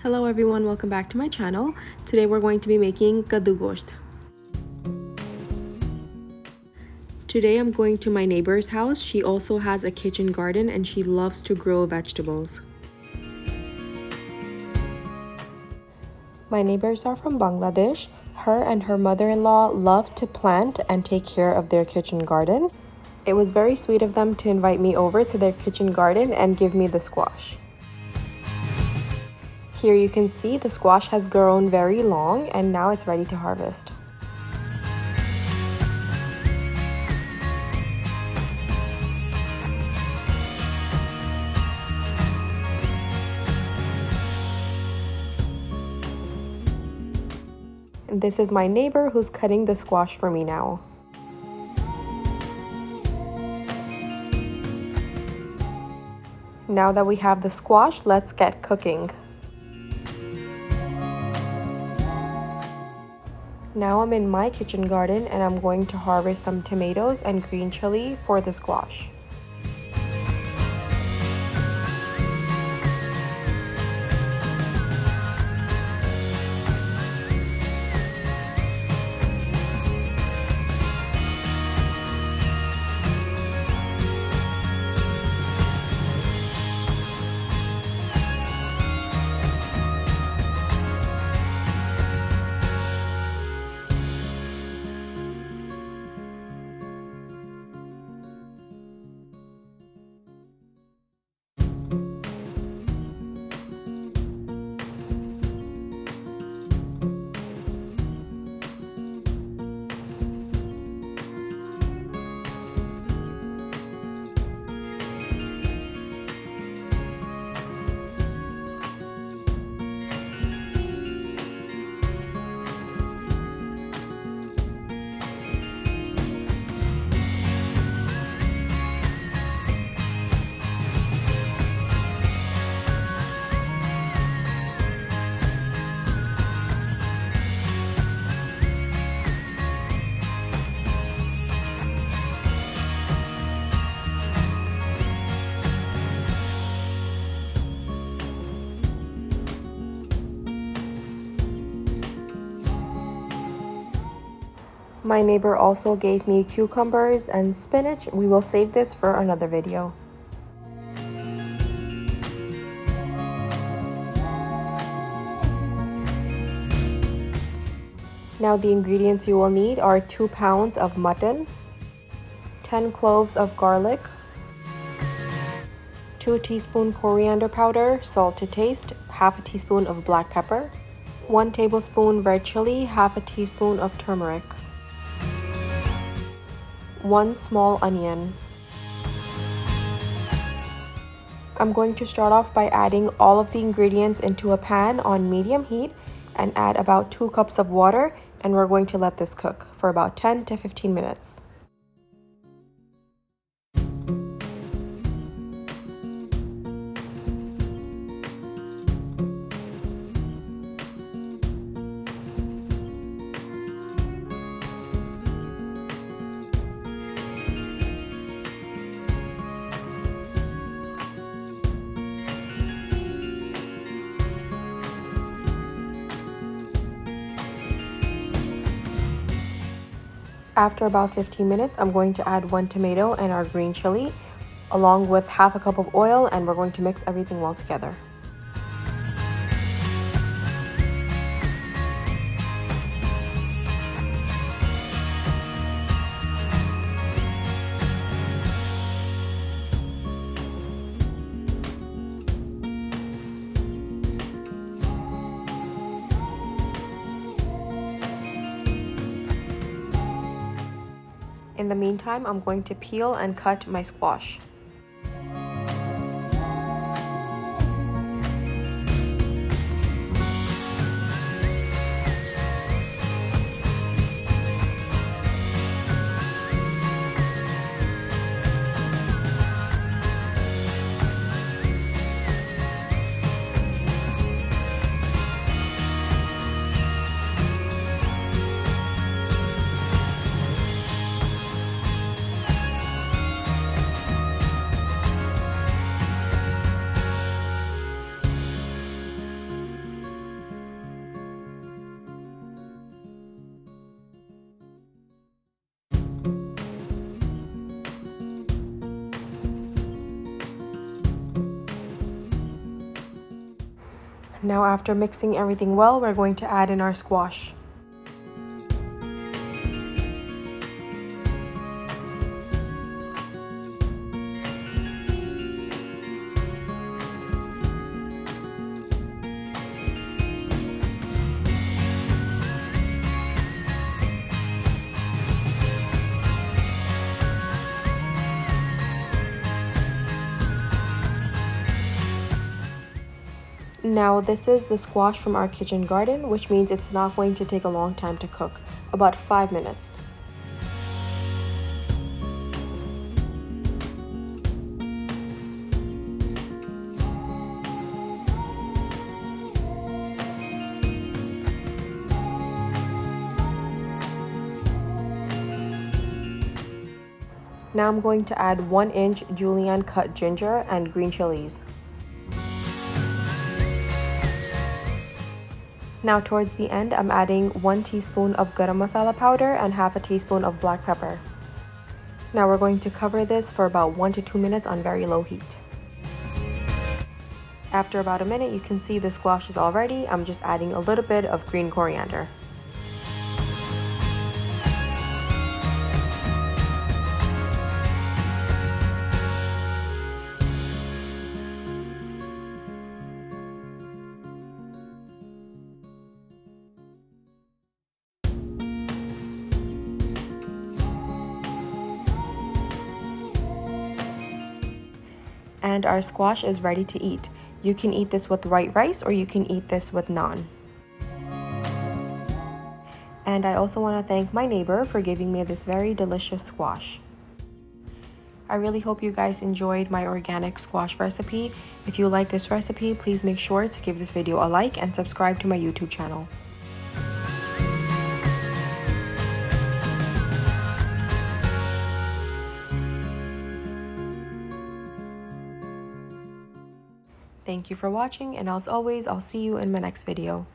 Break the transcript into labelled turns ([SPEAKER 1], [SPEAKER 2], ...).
[SPEAKER 1] Hello everyone, welcome back to my channel. Today we're going to be making Kadu Gosht. Today I'm going to my neighbor's house. She also has a kitchen garden and she loves to grow vegetables. My neighbors are from Bangladesh. Her and her mother-in-law love to plant and take care of their kitchen garden. It was very sweet of them to invite me over to their kitchen garden and give me the squash. Here you can see the squash has grown very long and now it's ready to harvest. And this is my neighbor who's cutting the squash for me now. Now that we have the squash, let's get cooking. Now I'm in my kitchen garden and I'm going to harvest some tomatoes and green chili for the squash. My neighbor also gave me cucumbers and spinach. We will save this for another video. Now the ingredients you will need are 2 pounds of mutton, 10 cloves of garlic, 2 teaspoon coriander powder, salt to taste, half a teaspoon of black pepper, 1 tablespoon red chili, half a teaspoon of turmeric, 1 small onion. I'm going to start off by adding all of the ingredients into a pan on medium heat and add about 2 cups of water, and we're going to let this cook for about 10 to 15 minutes. After about 15 minutes, I'm going to add 1 tomato and our green chili, along with half a cup of oil, and we're going to mix everything well together. In the meantime, I'm going to peel and cut my squash. Now after mixing everything well, we're going to add in our squash. Now this is the squash from our kitchen garden, which means it's not going to take a long time to cook, about 5 minutes. Now I'm going to add 1-inch julienne cut ginger and green chilies. Now towards the end, I'm adding 1 teaspoon of garam masala powder and half a teaspoon of black pepper. Now we're going to cover this for about 1 to 2 minutes on very low heat. After about a minute, you can see the squash is all ready. I'm just adding a little bit of green coriander. And our squash is ready to eat. You can eat this with white rice or you can eat this with naan. And I also want to thank my neighbor for giving me this very delicious squash. I really hope you guys enjoyed my organic squash recipe. If you like this recipe, please make sure to give this video a like and subscribe to my YouTube channel. Thank you for watching, and as always, I'll see you in my next video.